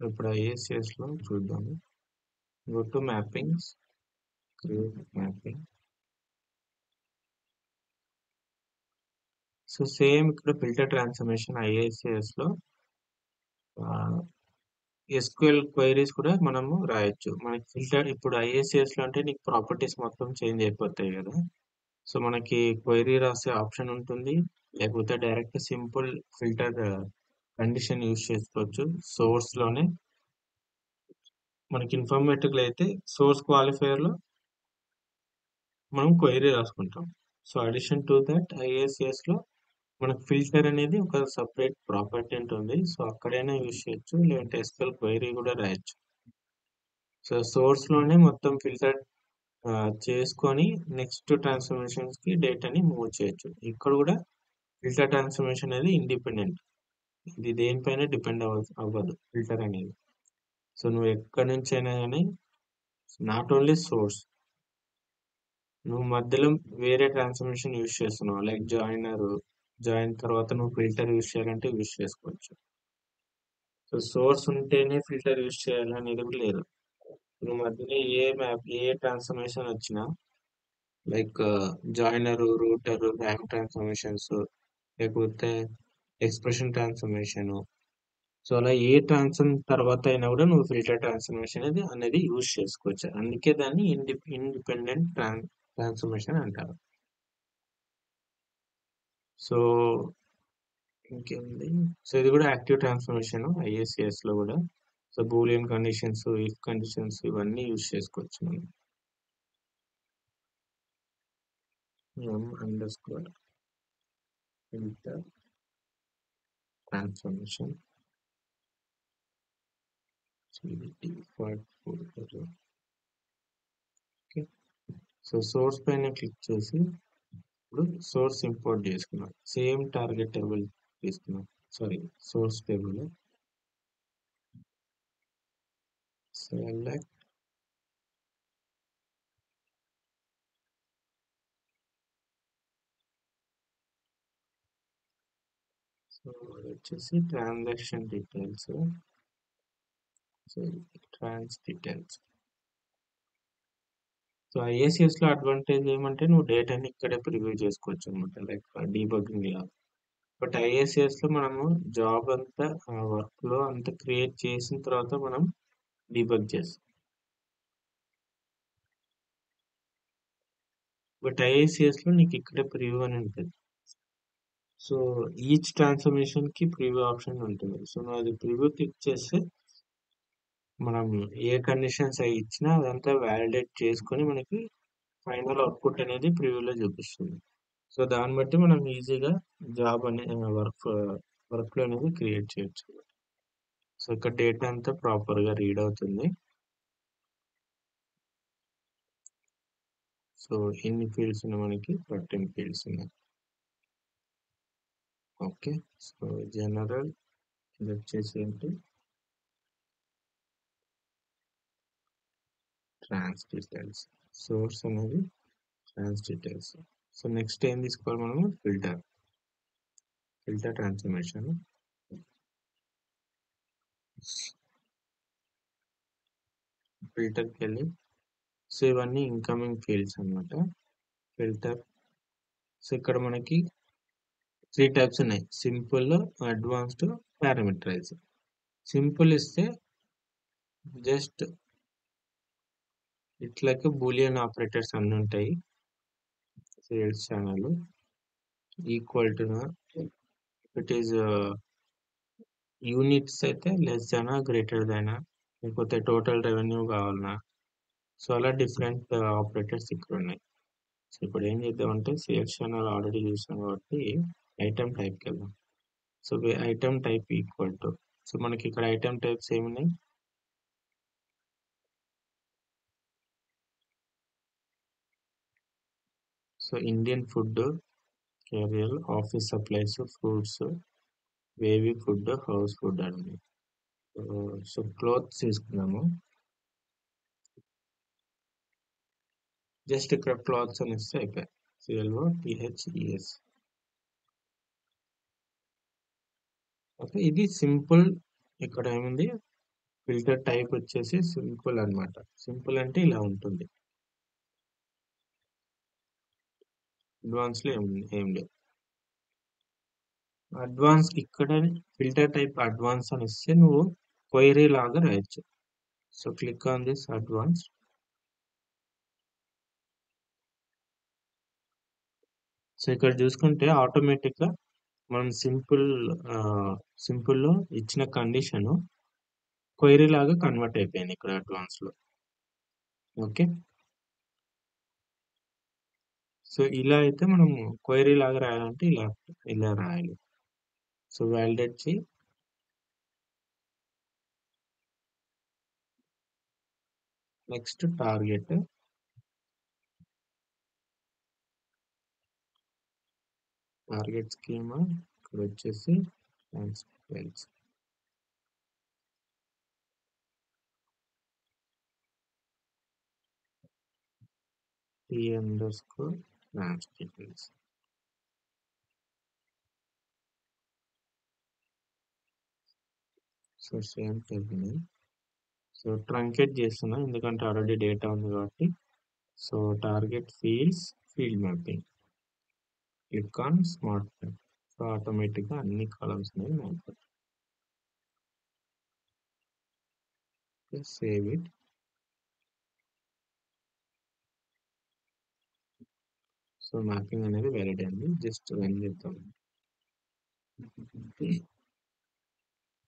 ఇప్పుడు IACS లో చూద్దాము. Go to mappings, create mapping. So same ఇక్కడ ఫిల్టర్ ట్రాన్స్ఫర్మేషన్ IACS లో SQL క్వైరీస్ కూడా మనము రాయొచ్చు. మనకి ఫిల్టర్ ఇప్పుడు IACS లో అంటే నీకు ప్రాపర్టీస్ మొత్తం చేంజ్ అయిపోతాయి కదా. సో మనకి క్వైరీ రాసే ఆప్షన్ ఉంటుంది, లేకపోతే direct simple filter condition use చేసుకోవచ్చు. సోర్స్ లోనే మనకి ఇన్ఫర్మేటివ్ అయితే సోర్స్ క్వాలిఫైయర్ లో మనం క్వైరీ రాసుకుంటాం. So addition to that IACS లో మనకు ఫిల్టర్ అనేది ఒక సపరేట్ ప్రాపర్టీ ఉంటుంది. సో అక్కడైనా యూజ్ చేయొచ్చు, లేదంటే SQL క్వైరీ కూడా రాయొచ్చు. సో సోర్స్ లోనే మొత్తం ఫిల్టర్ చేసుకొని నెక్స్ట్ ట్రాన్స్ఫర్మేషన్స్ కి డేటాని మూవ్ చేయొచ్చు. ఇక్కడ కూడా ఫిల్టర్ ట్రాన్స్ఫర్మేషన్ అనేది ఇండిపెండెంట్, ఇది దేనిపైన డిపెండ్ అవ్వదు ఫిల్టర్ అనేది. సో నువ్వు ఎక్కడి నుంచి అయినా కానీ, నాట్ ఓన్లీ సోర్స్, నువ్వు మధ్యలో వేరే ట్రాన్స్ఫర్మేషన్ యూజ్ చేస్తున్నావు, లైక్ జాయిన్ తర్వాత నువ్వు ఫిల్టర్ యూజ్ చేయాలంటే యూజ్ చేసుకోవచ్చు. సో సోర్స్ ఉంటేనే ఫిల్టర్ యూజ్ చేయాలనేది కూడా లేదు. నువ్వు మధ్యలో ఏ ట్రాన్స్ఫర్మేషన్ వచ్చినా, like joiner, router, rank transformations, లేకపోతే ఎక్స్ప్రెషన్ ట్రాన్స్ఫర్మేషన్, సో అలా ఏ ట్రాన్స్ఫర్ తర్వాత అయినా కూడా నువ్వు ఫిల్టర్ ట్రాన్స్ఫర్మేషన్ అనేది యూజ్ చేసుకోవచ్చు. అందుకే దాన్ని ఇండిపెండెంట్ ట్రాన్స్ఫర్మేషన్ అంటారు. సో ఇంకేంది, సో ఇది కూడా యాక్టివ్ ట్రాన్స్ఫర్మేషన్ IACS లో కూడా. So Boolean conditions, if conditions ఇవన్నీ యూజ్ చేసుకోవచ్చు మనం. M_filter transformation CDT okay. So source పైన క్లిక్ చేసి ఇప్పుడు సోర్స్ ఇంపోర్ట్ చేసుకున్నాం. సేమ్ టార్గెట్ టేబుల్ తీసుకున్నాం, sorry source table. Select so వచ్చేసి transaction details, so trans details. So IACS లో అడ్వాంటేజ్ ఏమంటే నువ్వు డేటాని ఇక్కడే ప్రివ్యూ చేసుకోవచ్చు అనమాట, లైక్ డీబగ్గింగ్ లా. బట్ IACS లో మనము జాబ్ అంతా వర్క్ లో అంతా క్రియేట్ చేసిన తర్వాత మనం డీబగ్ చేస్తాం. బట్ IACS లో నీకు ఇక్కడే ప్రివ్యూ అని ఉంటుంది. సో ఈచ్ ట్రాన్స్ఫర్మేషన్ కి ప్రివ్యూ ఆప్షన్ ఉంటుంది. సో నువ్వు అది ప్రివ్యూ క్లిక్ చేస్తే మనం ఏ కండిషన్స్ అవి ఇచ్చినా అదంతా వ్యాలిడేట్ చేసుకొని మనకి ఫైనల్ అవుట్పుట్ అనేది ప్రివ్యూలో చూపిస్తుంది. సో దాన్ని బట్టి మనం ఈజీగా జాబ్ అనే వర్క్ లో అనేది క్రియేట్ చేయొచ్చు. సో ఇక్కడ డేటా అంతా ప్రాపర్ గా రీడ్ అవుతుంది. సో ఎన్ని ఫీల్డ్స్ ఉన్నాయి, మనకి 13 ఫీల్డ్స్ ఉన్నాయి. ఓకే. సో జనరల్ ఇది వచ్చేసి ఏంటి, ట్రాన్స్ డీటెయిల్స్. సోర్స్ అనేది ట్రాన్స్ డీటెయిల్స్. సో నెక్స్ట్ ఏం తీసుకోవాలి మనము, ఫిల్టర్ ట్రాన్స్ఫర్మేషన్. ఫిల్టర్కి వెళ్ళి, సో ఇవన్నీ ఇన్కమింగ్ ఫీల్డ్స్ అన్నమాట. ఫిల్టర్, సో ఇక్కడ మనకి 3 టైప్స్ ఉన్నాయి, సింపుల్, అడ్వాన్స్డ్, పారామీటరైజ్. సింపుల్ ఇస్తే జస్ట్ ఇట్లకి బూలియన్ ఆపరేటర్స్ అన్ని ఉంటాయి. Sales channel equal to, it is units అయితే లెస్ దానా గ్రేటర్ దానా, లేకపోతే టోటల్ రెవెన్యూ కావాలన్నా. సో అలా డిఫరెంట్ ఆపరేటర్స్ ఇక్కడ ఉన్నాయి. సో ఇప్పుడు ఏం చేద్దామంటే సేల్స్ ఛానల్ ఆల్రెడీ చూసాం కాబట్టి ఐటమ్ టైప్కి వెళ్దాం. So item type equal to, so మనకి ఇక్కడ ఐటమ్ టైప్స్ ఏమున్నాయి, so Indian food, carrier, office supplies, fruits, baby food, house food అండి. సో క్లోత్స్ తీసుకున్నాము, జస్ట్ ఇక్కడ క్లాత్స్ అని ఇస్తే అయిపోయాయి. CLOTHES. ఓకే, ఇది సింపుల్. ఇక్కడ ఏముంది, ఫిల్టర్ టైప్ వచ్చేసి సింపుల్ అన్నమాట. సింపుల్ అంటే ఇలా ఉంటుంది. అడ్వాన్స్‌లో ఏం లేదు. అడ్వాన్స్ ఇక్కడ ఫిల్టర్ టైప్ అడ్వాన్స్ అని ఇస్తే నువ్వు క్వెరీ లాగా రాయొచ్చు. So click on this advance. So ఇక్కడ చూసుకుంటే ఆటోమేటిక్‌గా మనం సింపుల్‌లో ఇచ్చిన కండిషన్ క్వెరీ లాగా కన్వర్ట్ అయిపోయింది ఇక్కడ అడ్వాన్స్‌లో. ఓకే. సో ఇలా అయితే మనం క్వెరీ లాగా రాయాలంటే ఇలా రాయాలి. సో వాలిడేట్ చేయి. నెక్స్ట్ టార్గెట్ స్కీమా ఇక్కడ వచ్చేసి transparency. T_transparency. So same technique. So truncate చేస్తున్నా ఎందుకంటే ఆల్రెడీ డేటా ఉంది కాబట్టి. So target field mapping. Click on smart map. So ఆటోమేటిక్గా అన్ని కాలమ్స్ అనేవి map. Save it. So mapping అనేది వ్యాలిడ్ అయింది. జస్ట్ రన్ చేద్దాం.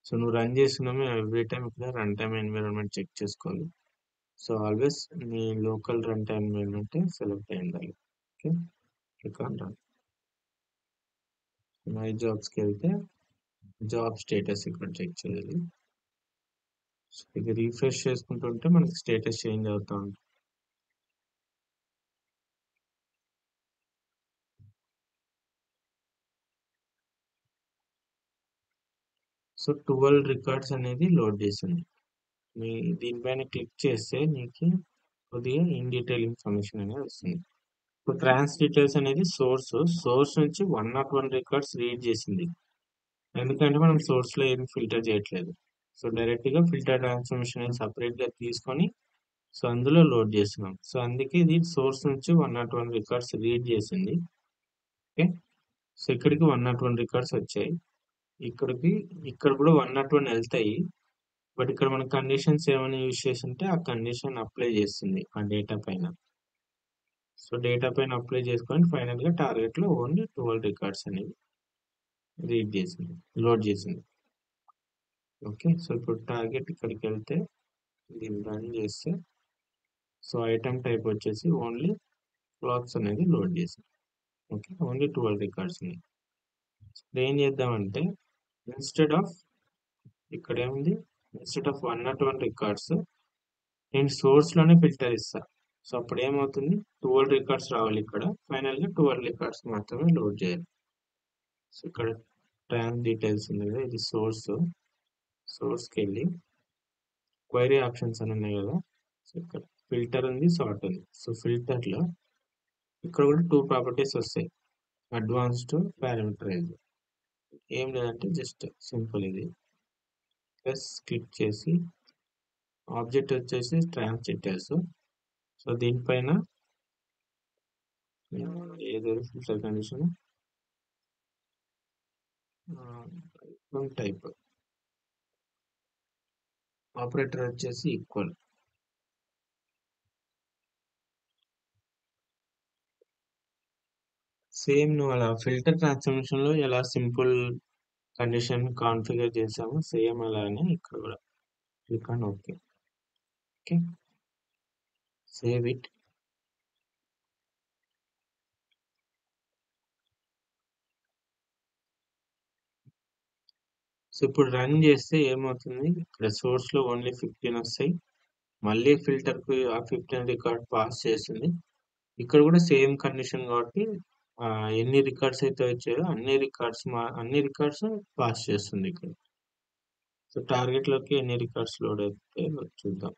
సో నువ్వు రన్ చేస్తున్నాము ఎవ్రీ టైం ఇక్కడ రన్ టైమ్ ఎన్విరాన్మెంట్ చెక్ చేసుకోవాలి. సో ఆల్వేస్ నీ local run time environment select అయి ఉండాలి. Okay. Click on run. My జాబ్స్కి వెళ్తే జాబ్ స్టేటస్ ఇక్కడ చెక్ చేయాలి. ఇది రీఫ్రెష్ చేసుకుంటుంటే మనకి స్టేటస్ చేంజ్ అవుతా ఉంటుంది. సో 12 రికార్డ్స్ అనేది లోడ్ చేసింది. దీనిపైన క్లిక్ చేస్తే నీకు కొద్దిగా ఇన్ డీటెయిల్ ఇన్ఫర్మేషన్ అనేది వస్తుంది. ఇప్పుడు ట్రాన్స్ డీటెయిల్స్ అనేది సోర్స్ నుంచి 101 రికార్డ్స్ రీడ్ చేసింది. ఎందుకంటే మనం సోర్స్ లో ఏం ఫిల్టర్ చేయట్లేదు. సో డైరెక్ట్ గా ఫిల్టర్ ట్రాన్స్ఫర్మేషన్ అనేది సపరేట్ గా తీసుకొని సో అందులో లోడ్ చేస్తున్నాం. సో అందుకే ఇది సోర్స్ నుంచి 101 రికార్డ్స్ రీడ్ చేసింది. ఓకే. సో ఇక్కడికి 101 రికార్డ్స్ వచ్చాయి. ఇక్కడ కూడా 101 వెళ్తాయి. బట్ ఇక్కడ మన కండిషన్స్ ఏమైనా యూజ్ చేసి ఉంటే ఆ కండిషన్ అప్లై చేస్తుంది ఆ డేటా పైన. సో డేటా పైన అప్లై చేసుకొని ఫైనల్ గా టార్గెట్ లో ఓన్లీ 12 రికార్డ్స్ అనేవి లోడ్ చేసింది. ఓకే. సో ఇప్పుడు టార్గెట్ ఇక్కడికి వెళ్తే దీన్ని రన్ చేస్తే సో ఐటమ్ టైప్ వచ్చేసి ఓన్లీ క్లాత్స్ అనేది లోడ్ చేసింది. ఓకే. ఓన్లీ 12 రికార్డ్స్ ఉన్నాయి. ఏం చేద్దామంటే ఇన్స్టెడ్ ఆఫ్ ఇక్కడ ఏముంది ఇన్స్టెడ్ ఆఫ్ 101 రికార్డ్స్ నేను సోర్స్ లోనే ఫిల్టర్ ఇస్తా. సో అప్పుడు ఏమవుతుంది 12 రికార్డ్స్ రావాలి. ఇక్కడ ఫైనల్ గా 12 రికార్డ్స్ మాత్రమే లోడ్ చేయాలి. సో ఇక్కడ ట్రాన్స్ డీటెయిల్స్ ఉంది కదా ఇది సోర్స్కి వెళ్ళి క్వైరీ ఆప్షన్స్ అని ఉన్నాయి కదా. సో ఇక్కడ ఫిల్టర్ ఉంది, సార్ట్ ఉంది. సో ఫిల్టర్ లో ఇక్కడ కూడా 2 ప్రాపర్టీస్ వస్తాయి. Advanced, parameterise. ఏం లేదంటే జస్ట్ సింపుల్ ఇది ప్లస్ క్లిక్ చేసి ఆబ్జెక్ట్ వచ్చేసి ట్రాన్స్ డీటెయిల్స్. సో దీనిపైన ఏదో ఫిల్టర్ కండిషన్ టైప్ ఆపరేటర్ వచ్చేసి ఈక్వల్. సేమ్ నువ్వు అలా ఫిల్టర్ ట్రాన్స్ఫర్మేషన్ లో ఎలా సింపుల్ కండిషన్ కాన్ఫిగర్ చేసామో సేమ్ అలానే ఇక్కడ కూడా click on okay. Okay. Save it. So ఇప్పుడు రన్ చేస్తే ఏమవుతుంది ఇక్కడ సోర్స్ లో ఓన్లీ 15 వస్తాయి. మళ్ళీ ఫిల్టర్ కు ఆ 15 రికార్డ్ పాస్ చేస్తుంది. ఇక్కడ కూడా సేమ్ కండిషన్ కాబట్టి ఎన్ని రికార్డ్స్ అయితే వచ్చాయో అన్ని రికార్డ్స్ పాస్ చేస్తుంది ఇక్కడ. సో టార్గెట్ లోకి ఎన్ని రికార్డ్స్ లోడ్ అయితే చూద్దాం.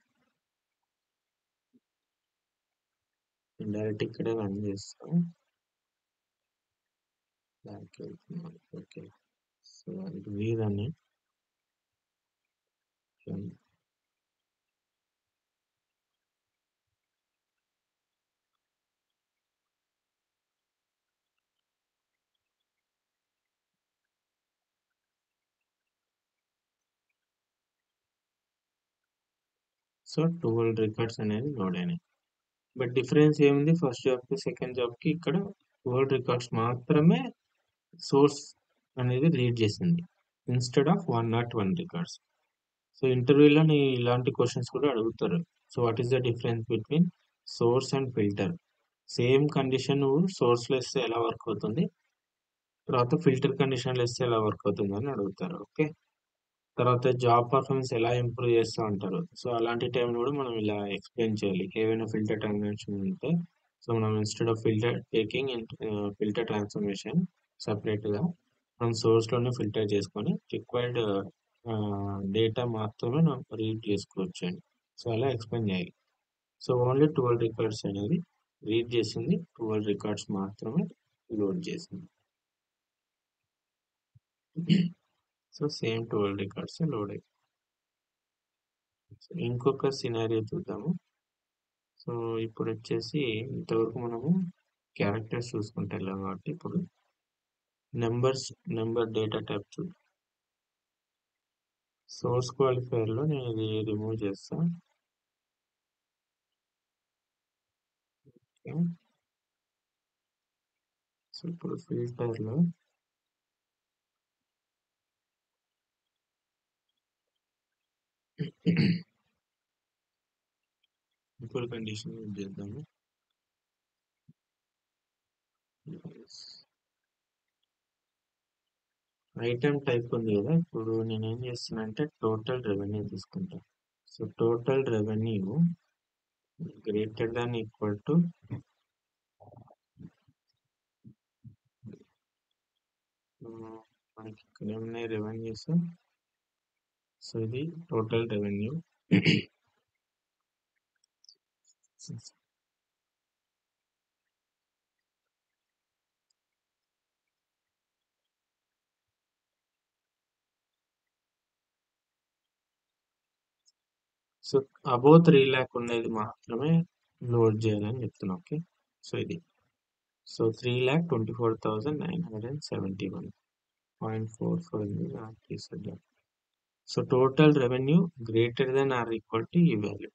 డైరెక్ట్ ఇక్కడే రన్ చేస్తాం. బ్యాక్ వెళ్తున్నాం. ఓకే. సో ఇది రీరన్ సో 12 రికార్డ్స్ అనేది లోడ్ అయినాయి. బట్ డిఫరెన్స్ ఏముంది ఫస్ట్ జాబ్కి సెకండ్ జాబ్కి ఇక్కడ 12 రికార్డ్స్ మాత్రమే సోర్స్ అనేది రీడ్ చేసింది ఇన్స్టెడ్ ఆఫ్ 101 రికార్డ్స్. సో ఇంటర్వ్యూలో ఇలాంటి క్వశ్చన్స్ కూడా అడుగుతారు. So what is the difference between source and filter? Same condition నువ్వు సోర్స్లో ఇస్తే ఎలా వర్క్ అవుతుంది, తర్వాత ఫిల్టర్ కండిషన్లో ఇస్తే ఎలా వర్క్ అవుతుంది అని అడుగుతారు. ఓకే, తర్వాత జాబ్ పర్ఫార్మెన్స్ ఎలా ఇంప్రూవ్ చేస్తూ ఉంటారు. సో అలాంటి టైంలో కూడా మనం ఇలా ఎక్స్ప్లెయిన్ చేయాలి. ఏవైనా ఫిల్టర్ ట్రాన్సాక్షన్ ఉంటే సో మనం instead of filter taking filter transformation సపరేట్గా మనం సోర్స్లోనే ఫిల్టర్ చేసుకొని రిక్వైర్డ్ డేటా మాత్రమే మనం రీడ్ చేసుకోవచ్చు అండి. సో అలా ఎక్స్ప్లెయిన్ చేయాలి. సో ఓన్లీ 12 రికార్డ్స్ అనేది రీడ్ చేసింది, 12 రికార్డ్స్ మాత్రమే లోడ్ చేసింది. సో సేమ్ 12 రికార్డ్స్ లోడ్ అయ్యాయి. ఇంకొక సినారియో చూద్దాము. సో ఇప్పుడు వచ్చేసి ఇంతవరకు మనము క్యారెక్టర్స్ చూసుకుంటే వెళ్ళాం కాబట్టి ఇప్పుడు నెంబర్ డేటా టైప్ చూద్దాం. సోర్స్ క్వాలిఫైయర్లో నేను ఇది రిమూవ్ చేస్తాను. ఓకే, సో ఇప్పుడు ఫిల్టర్లో ఇంకొక కండిషన్ యూజ్ చేద్దాము. ఐటమ్ టైప్ ఉంది కదా, ఇప్పుడు నేను ఏం చేస్తున్నా అంటే టోటల్ రెవెన్యూ తీసుకుంటాను. So total revenue greater than equal to మనకి ఇక్కడ ఉన్నాయి రెవెన్యూస్. సో ఇది total revenue. So above 3 lakh ఉండేది మాత్రమే లోడ్ చేయాలని చెప్తున్నా. ఓకే, సో ఇది సో 3,24,971.44 తీసుకుందాం. So total revenue greater than or equal to ఈ value.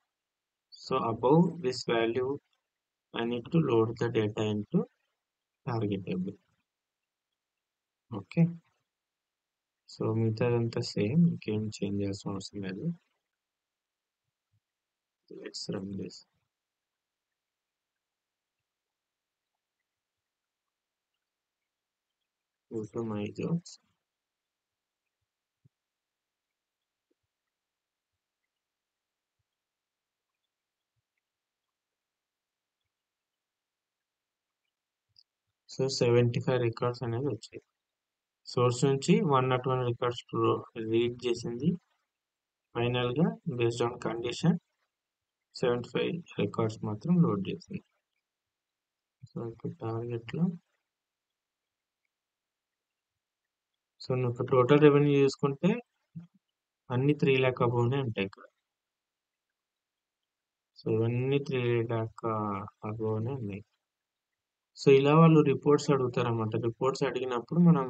So above this value I need to load the data into target table. Okay, so మిగతాదంతా same, ఇంకేం change చేయాల్సిన అవసరం లేదు. Let's run this. Go to my jobs. So 75 records అనేది వచ్చాయి. Source నుంచి 101 records read చేసింది. ఫైనల్ గా బేస్డ్ ఆన్ కండిషన్ 75 రికార్డ్స్ మాత్రం లోడ్ చేసింది. సో ఇప్పుడు టార్గెట్ లో సో నువ్వు టోటల్ రెవెన్యూ చూసుకుంటే అన్ని 3 lakh అబోవ్నే ఉంటాయి ఇక్కడ. సో ఇవన్నీ 3 lakh అబోవ్నే ఉన్నాయి. సో ఇలా వాళ్ళు రిపోర్ట్స్ అడుగుతారు అన్నమాట. రిపోర్ట్స్ అడిగినప్పుడు మనం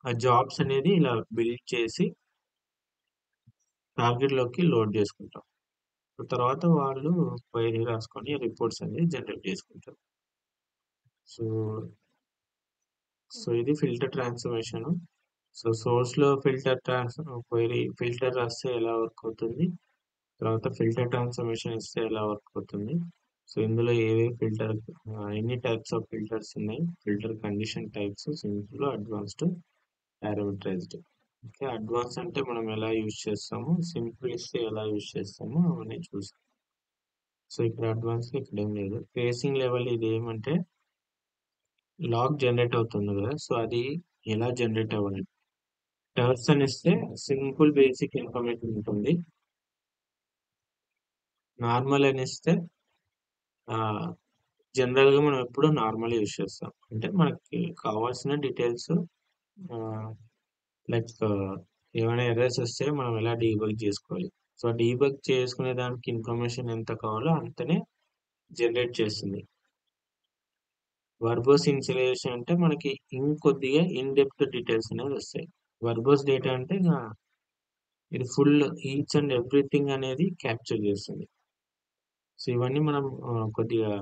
ఆ జాబ్స్ అనేది ఇలా బిల్డ్ చేసి టార్గెట్ లోకి లోడ్ చేసుకుంటాం. తర్వాత వాళ్ళు క్వైరీ రాసుకొని రిపోర్ట్స్ అనేది జనరేట్ చేసుకుంటారు. సో సో ఇది ఫిల్టర్ ట్రాన్స్ఫర్మేషన్. సో సోర్స్ లో ఫిల్టర్ క్వైరీ ఫిల్టర్ రాస్తే ఎలా వర్క్ అవుతుంది, తర్వాత ఫిల్టర్ ట్రాన్స్ఫర్మేషన్ ఇస్తే ఎలా వర్క్ అవుతుంది. సో ఇందులో ఏవే ఫిల్టర్ ఎన్ని టైప్స్ ఆఫ్ ఫిల్టర్స్ ఉన్నాయి, filter condition types, simple, advanced, parameterised. Okay, advance అంటే మనం ఎలా యూజ్ చేస్తాము, సింపుల్ ఇస్తే ఎలా యూజ్ చేస్తాము అవన్నీ చూస్తాం. సో ఇక్కడ అడ్వాన్స్ ఇక్కడ ఏం లేదు. ఫేసింగ్ లెవెల్ ఇది ఏమంటే లాగ్ జనరేట్ అవుతుంది కదా, సో అది ఎలా జనరేట్ అవ్వాలి. టర్స్ అని ఇస్తే సింపుల్ బేసిక్ ఇన్ఫర్మేషన్ ఉంటుంది. నార్మల్ అని ఇస్తే జనరల్ గా మనం ఎప్పుడు నార్మల్ యూజ్ చేస్తాం. అంటే మనకి కావాల్సిన డీటెయిల్స్ లైక్ ఏమైనా ఎర్రర్స్ వస్తే మనం ఎలా డీబగ్ చేసుకోవాలి. సో డీబగ్ చేసుకునే దానికి ఇన్ఫర్మేషన్ ఎంత కావాలో అంతనే జనరేట్ చేస్తుంది. వర్బోస్ ఇన్స్టలేషన్ అంటే మనకి ఇంకొద్దిగా ఇన్ డెప్త్ డీటెయిల్స్ అనేవి వస్తాయి. వర్బోస్ డేటా అంటే ఇది ఫుల్ ఈచ్ అండ్ ఎవ్రీథింగ్ అనేది క్యాప్చర్ చేస్తుంది. సో ఇవన్నీ మనం కొద్దిగా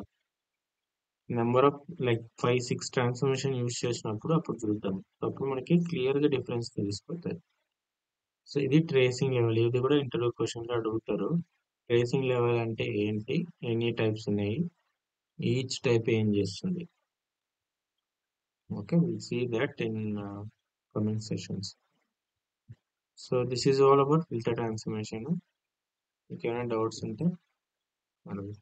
number of like 5-6 transformation use చేసినప్పుడు అప్పుడు చూద్దాం. అప్పుడు మనకి క్లియర్గా డిఫరెన్స్ తెలిసిపోతుంది. సో ఇది ట్రేసింగ్ లెవెల్. ఇది కూడా ఇంటర్వ్యూ క్వశ్చన్లో అడుగుతారు. ట్రేసింగ్ లెవెల్ అంటే ఏంటి, ఎన్ని టైప్స్ ఉన్నాయి, ఈచ్ టైప్ ఏం చేస్తుంది. Okay, will see that in coming sessions. So this is all about filter transformation. మీకు ఏమైనా డౌట్స్ ఉంటే అడగండి.